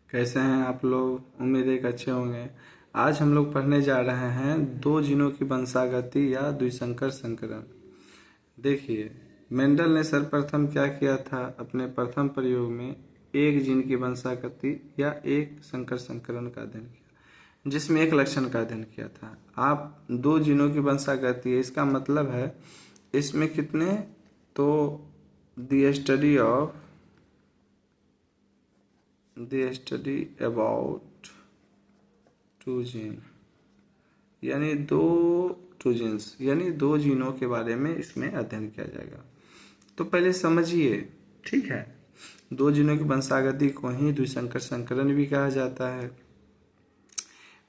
कैसे हैं आप लोग। उम्मीद है कि अच्छे होंगे। आज हम लोग पढ़ने जा रहे हैं दो जीनों की वंशागति या द्विसंकर संकरण। देखिए, मेंडल ने सर्वप्रथम क्या किया था, अपने प्रथम प्रयोग में एक जीन की वंशागति या एक संकर संकरण का अध्ययन किया, जिसमें एक लक्षण का अध्ययन किया था। आप दो जीनों की वंशागति है, इसका मतलब है इसमें कितने, तो the study about two gene, यानी टू जीन्स यानी दो जीनों के बारे में इसमें अध्ययन किया जाएगा। तो पहले समझिए, ठीक है। दो जीनों की वंशागति को ही द्विसंकर संकरण भी कहा जाता है।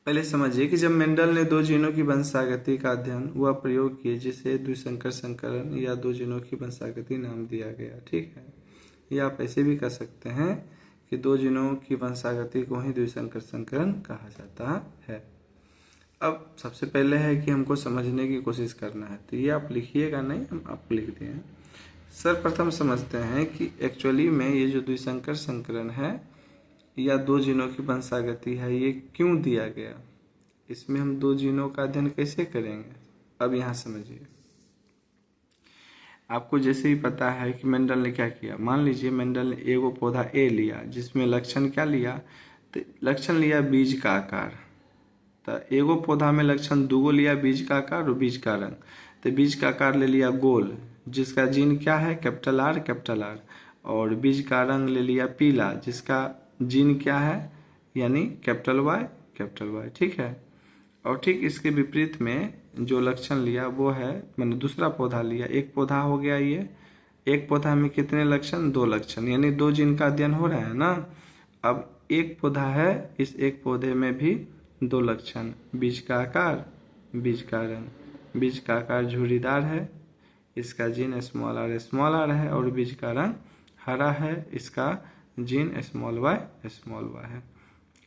पहले समझिए कि जब मेंडल ने दो जीनों की वंशागति का अध्ययन वह प्रयोग किए जिसे द्विसंकर संकरण या दो जीनों की वंशागति नाम दिया गया, ठीक है। या आप ऐसे भी कह सकते हैं कि दो जीनों की वंशागति को ही द्विसंकर संकरण कहा जाता है। अब सबसे पहले है कि हमको समझने की कोशिश करना है, तो ये आप लिखिएगा नहीं, हम आपको लिख दिए हैं। सर्वप्रथम समझते हैं कि एक्चुअली में ये जो द्विसंकर संकरण है या दो जीनों की वंशागति है, ये क्यों दिया गया, इसमें हम दो जीनों का अध्ययन कैसे करेंगे। अब यहाँ समझिए, आपको जैसे ही पता है कि मेंडल ने क्या किया। मान लीजिए मेंडल ने एगो पौधा ए लिया जिसमें लक्षण क्या लिया, तो लक्षण लिया बीज का आकार। तो एगो पौधा में लक्षण दूगो लिया, बीज का आकार और बीज का रंग। तो बीज का आकार ले लिया गोल, जिसका जीन क्या है कैपिटल आर, और बीज का रंग ले लिया पीला, जिसका जीन क्या है यानी कैपिटल वाई, ठीक है। और ठीक इसके विपरीत में जो लक्षण लिया वो है, मैंने दूसरा पौधा लिया, एक पौधा हो गया ये, एक पौधा में कितने लक्षण, दो लक्षण, यानी दो जीन का अध्ययन हो रहा है ना। अब एक पौधा है, इस एक पौधे में भी दो लक्षण, बीज का आकार, बीज का रंग। बीज का आकार झुर्रीदार है, इसका जीन स्मॉल आर है, और बीज का रंग हरा है, इसका जीन स्मॉल वाई है।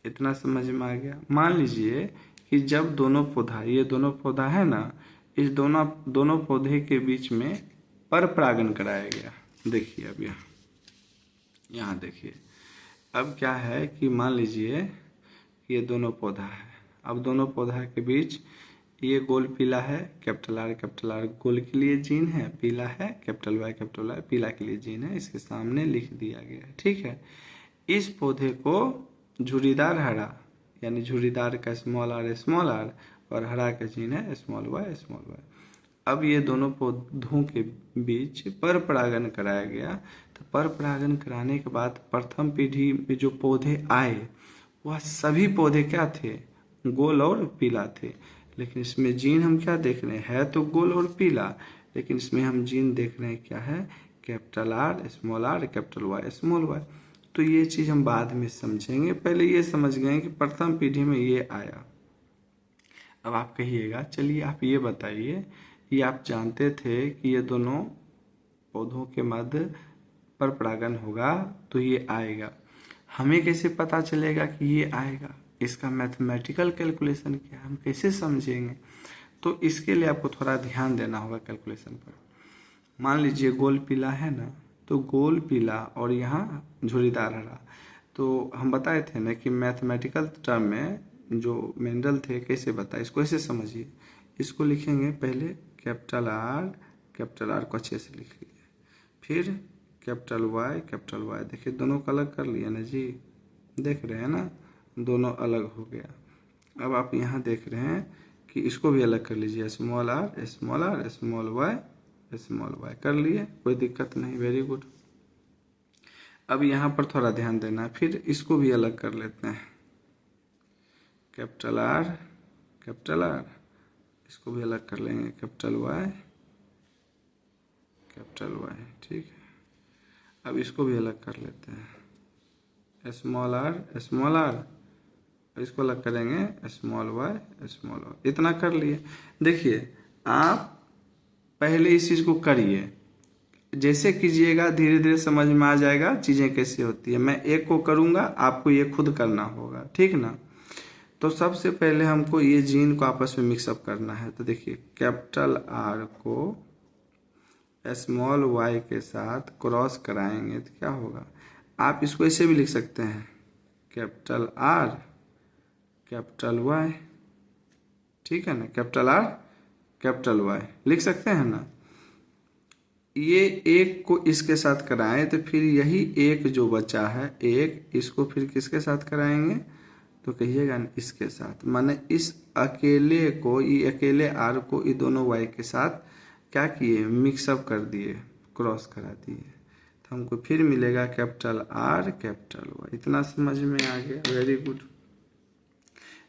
इतना समझ में आ गया। मान लीजिए कि जब दोनों पौधा, ये दोनों पौधा है ना, इस दोनों पौधे के बीच में पर परागण कराया गया। देखिए अब यहाँ देखिए, अब क्या है कि मान लीजिए ये दोनों पौधा है। अब दोनों पौधा के बीच ये गोल पीला है, कैपिटल आर गोल के लिए जीन है, पीला है कैपिटल वाई पीला के लिए जीन है, इसके सामने लिख दिया गया है, ठीक है। इस पौधे को झुर्रीदार हरा, यानी झुर्रीदार का स्मॉल आर और हरा का जीन है स्मॉल वाई। अब ये दोनों पौधों के बीच पर परागण कराया गया। तो पर परागण कराने के बाद प्रथम पीढ़ी में जो पौधे आए वह सभी पौधे क्या थे, गोल और पीला थे। लेकिन इसमें जीन हम क्या देख रहे हैं, है तो गोल और पीला, लेकिन इसमें हम जीन देख रहे हैं क्या है, capital R capital Y small y. तो ये चीज हम बाद में समझेंगे, पहले ये समझ गए कि प्रथम पीढ़ी में ये आया। अब आप कहिएगा, चलिए आप ये बताइए, ये आप जानते थे कि ये दोनों पौधों के मध्य पर परागण होगा तो ये आएगा, हमें कैसे पता चलेगा कि ये आएगा, इसका मैथमेटिकल कैलकुलेशन क्या है, हम कैसे समझेंगे। तो इसके लिए आपको थोड़ा ध्यान देना होगा कैलकुलेशन पर। मान लीजिए गोल पीला है ना, तो गोल पीला और यहाँ झुर्रीदार हरा। तो हम बताए थे ना कि मैथमेटिकल टर्म में जो मेंडल थे कैसे बताए, इसको ऐसे समझिए। इसको लिखेंगे पहले कैपिटल आर को अच्छे से लिख लीजिए, फिर कैपिटल वाई, देखिए दोनों को अलग कर लिया ना जी, देख रहे हैं ना, दोनों अलग हो गया। अब आप यहाँ देख रहे हैं कि इसको भी अलग कर लीजिए, स्मॉल आर स्मॉल वाई कर लिए, कोई दिक्कत नहीं, वेरी गुड। अब यहाँ पर थोड़ा ध्यान देना, फिर इसको भी अलग कर लेते हैं, कैपिटल आर, इसको भी अलग कर लेंगे, कैपिटल वाई, ठीक है। अब इसको भी अलग कर लेते हैं, स्मॉल आर, इसको अलग करेंगे स्मॉल वाई। इतना कर लिए। देखिए आप पहले इस चीज को करिए, जैसे कीजिएगा धीरे धीरे समझ में आ जाएगा चीजें कैसे होती है। मैं एक को करूंगा, आपको ये खुद करना होगा, ठीक ना। तो सबसे पहले हमको ये जीन को आपस में मिक्सअप करना है। तो देखिए कैपिटल आर को स्मॉल वाई के साथ क्रॉस कराएंगे तो क्या होगा, आप इसको ऐसे भी लिख सकते हैं, कैपिटल आर कैपिटल वाई, ठीक है ना, कैपिटल आर कैपिटल वाई लिख सकते हैं ना। ये एक को इसके साथ कराएं तो फिर यही एक जो बचा है एक, इसको फिर किसके साथ कराएंगे, तो कहिएगा ना इसके साथ, माने इस अकेले को, ये अकेले आर को ये दोनों वाई के साथ क्या किए, मिक्सअप कर दिए, क्रॉस करा दिए, तो हमको फिर मिलेगा कैपिटल आर कैपिटल वाई। इतना समझ में आ गया, वेरी गुड।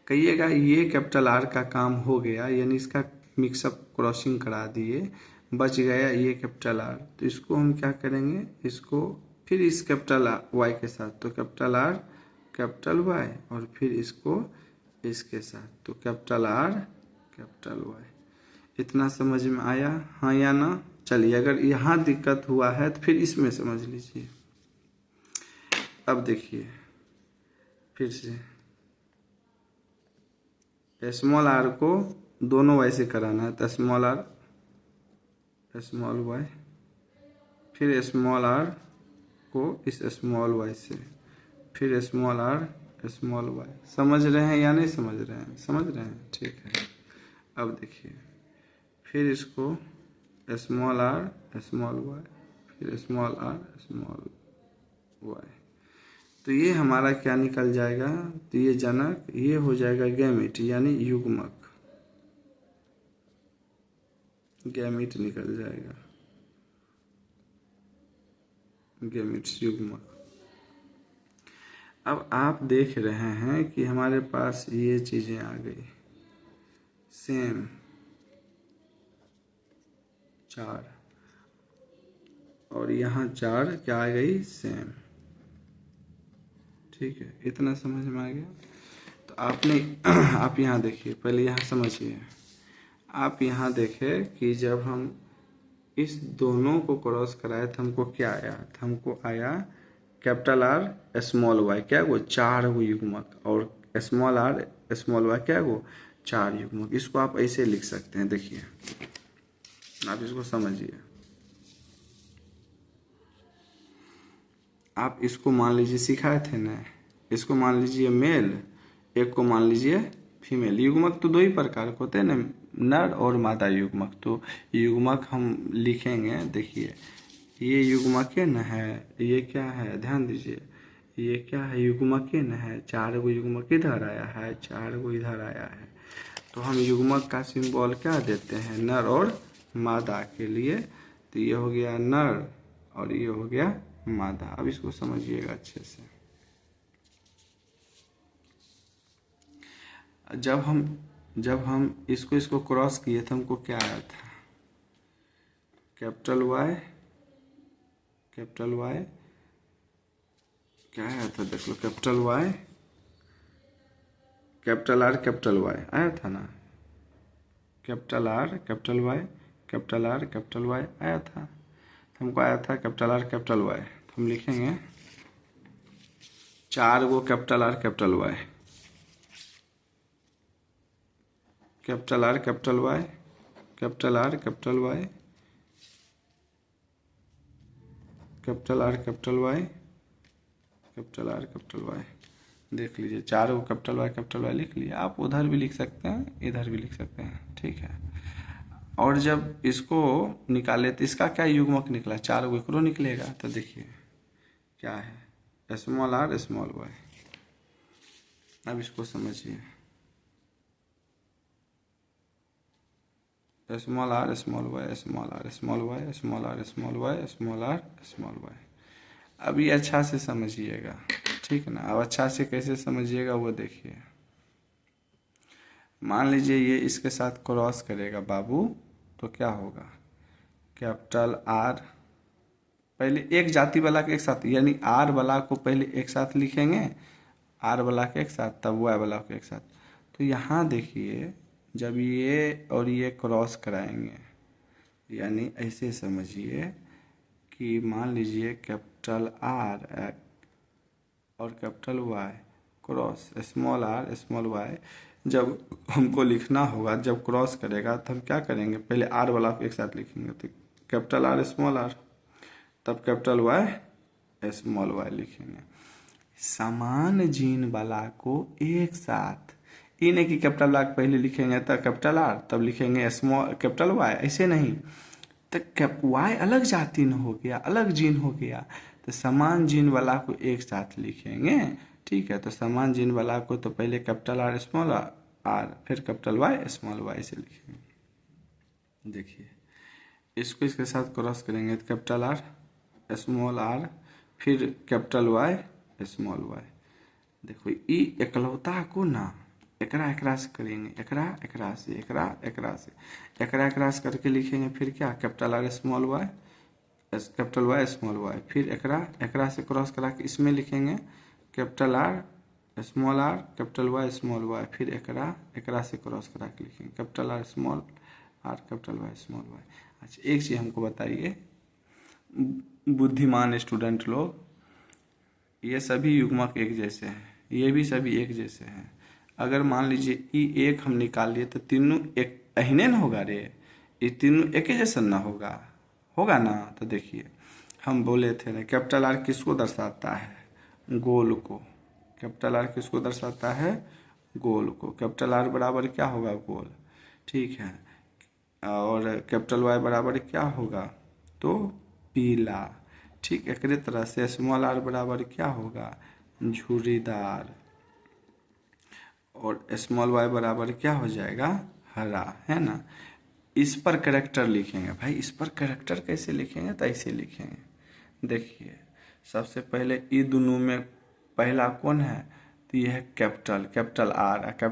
कहिएगा ये कैपिटल आर का काम हो गया, यानी इसका मिक्सअप क्रॉसिंग करा दिए, बच गया ये कैपिटल आर, तो इसको हम क्या करेंगे, इसको फिर इस कैपिटल वाई के साथ, तो कैपिटल आर कैपिटल वाई, और फिर इसको इसके साथ, तो कैपिटल आर कैपिटल वाई। इतना समझ में आया, हाँ या ना। चलिए, अगर यहाँ दिक्कत हुआ है तो फिर इसमें समझ लीजिए। अब देखिए फिर से स्मॉल आर को दोनों वाई से कराना है, तो स्मॉल आर स्मॉल वाई, फिर स्मॉल आर को इस स्मॉल वाई से, फिर स्मॉल आर स्मॉल वाई। समझ रहे हैं या नहीं समझ रहे हैं, समझ रहे हैं, ठीक है। अब देखिए फिर इसको स्मॉल आर स्मॉल वाई, फिर स्मॉल आर स्मॉल वाई, तो ये हमारा क्या निकल जाएगा, तो ये जनक, ये हो जाएगा गैमेट यानी युग्मक, गैमेट निकल जाएगा, गैमेट्स युग्मक। अब आप देख रहे हैं कि हमारे पास ये चीजें आ गई, सेम 4, और यहाँ 4 क्या आ गई, सेम, ठीक है। इतना समझ में आ गया। तो आपने आप यहाँ देखिए, पहले यहाँ समझिए, आप यहाँ देखें कि जब हम इस दोनों को क्रॉस कराए तो हमको क्या आया, तो हमको आया कैपिटल आर स्मॉल वाई क्या वो 4 गो युग्मक, और स्मॉल आर स्मॉल वाई क्या वो 4 युग्मक। इसको आप ऐसे लिख सकते हैं, देखिए आप इसको समझिए। आप इसको मान लीजिए सिखाए थे ना, इसको मान लीजिए मेल, एक को मान लीजिए फीमेल। युग्मक तो 2 ही प्रकार के होते हैं ना, नर और मादा युग्मक। तो युग्मक हम लिखेंगे, देखिए ये युग्मक न है, ये क्या है, ध्यान दीजिए, ये क्या है, युग्मक न है, 4 गो युग्मक इधर आया है, 4 गो इधर आया है, तो हम युग्मक का सिंबल क्या देते हैं, नर और मादा के लिए। तो ये हो गया नर और ये हो गया मादा। अब इसको समझिएगा अच्छे से। जब हम इसको क्रॉस किए थे, हमको क्या आया था, कैपिटल वाई क्या आया था, देख लो, capital Y capital R capital Y आया था ना, capital R capital Y capital R capital Y आया था, हमको आया था कैपिटल आर कैपिटल वाई। तो हम लिखेंगे 4 गो capital R capital Y, capital R capital Y capital R capital Y capital R capital Y capital R capital Y. देख लीजिए 4 गो कैपिटल वाई लिख लिया। आप उधर भी लिख सकते हैं, इधर भी लिख सकते हैं, ठीक है। और जब इसको निकाले तो इसका क्या युग्मक निकला, 4 गो एकरो निकलेगा। तो देखिए क्या है, स्मॉल आर स्मॉल वाई। अब इसको समझिए, small r small y small r small y small r small y small r small y. अब ये अच्छा से समझिएगा, ठीक है ना। अब अच्छा से कैसे समझिएगा वो देखिए। मान लीजिए ये इसके साथ क्रॉस करेगा बाबू, तो क्या होगा, कैपिटल आर, पहले एक जाति वाला के एक साथ, यानी आर वाला को पहले एक साथ लिखेंगे, आर वाला के एक साथ, तब वाई वाला के एक साथ। तो यहाँ देखिए जब ये और ये क्रॉस कराएंगे, यानी ऐसे समझिए कि मान लीजिए कैपिटल आर और capital Y cross small r small y, जब हमको लिखना होगा, जब क्रॉस करेगा तो हम क्या करेंगे, पहले आर वाला को एक साथ लिखेंगे, तो कैपिटल आर स्मॉल आर, तब कैपिटल वाई स्मॉल वाई लिखेंगे। समान जीन वाला को एक साथ, ये नहीं कि कैपिटल वाला पहले लिखेंगे तो कैपिटल आर तब लिखेंगे स्मॉल कैपिटल वाई, ऐसे नहीं। तो वाई अलग जाति हो गया, अलग जीन हो गया, तो समान जीन वाला को एक साथ लिखेंगे। ठीक है, तो समान जीन वाला को तो पहले कैपिटल आर स्मॉल आर फिर कैपिटल वाई स्मॉल वाई से लिखेंगे। देखिए इसको इसके साथ क्रॉस करेंगे तो कैपिटल आर स्मॉल आर फिर कैपिटल वाई स्मॉल वाई। देखो ई एकलौता को ना एकरा एकरा से करेंगे, एकरा एकरा से, एकरा एकरा से, एकरा एकरा से करके लिखेंगे। फिर क्या capital R small y capital Y small y, फिर एकरा एकरा से क्रॉस करा के इसमें लिखेंगे capital R small r capital Y small y, फिर एकरा एकरा से क्रॉस करा के लिखेंगे capital R small r capital Y small y. अच्छा एक चीज़ हमको बताइए, बुद्धिमान स्टूडेंट लोग, ये सभी युग्मक एक जैसे हैं, ये भी सभी एक जैसे हैं। अगर मान लीजिए ई एक हम निकाल लिए तो तीनों एक अहिने न होगा रे, ये तीनों एक ही जैसा ना होगा, होगा ना। तो देखिए हम बोले थे ना कैपिटल आर किसको दर्शाता है, गोल को। कैपिटल आर किसको दर्शाता है, गोल को। कैपिटल आर बराबर क्या होगा, गोल। ठीक है, और कैपिटल वाई बराबर क्या होगा, तो पीला। ठीक, एक तरह से स्मॉल आर बराबर क्या होगा, झुर्रीदार, और स्मॉल वाई बराबर क्या हो जाएगा, हरा, है ना। इस पर कैरेक्टर लिखेंगे भाई, इस पर कैरेक्टर कैसे लिखेंगे, तो ऐसे लिखेंगे। देखिए सबसे पहले ई दोनों में पहला कौन है, तो ये है कैपिटल आर,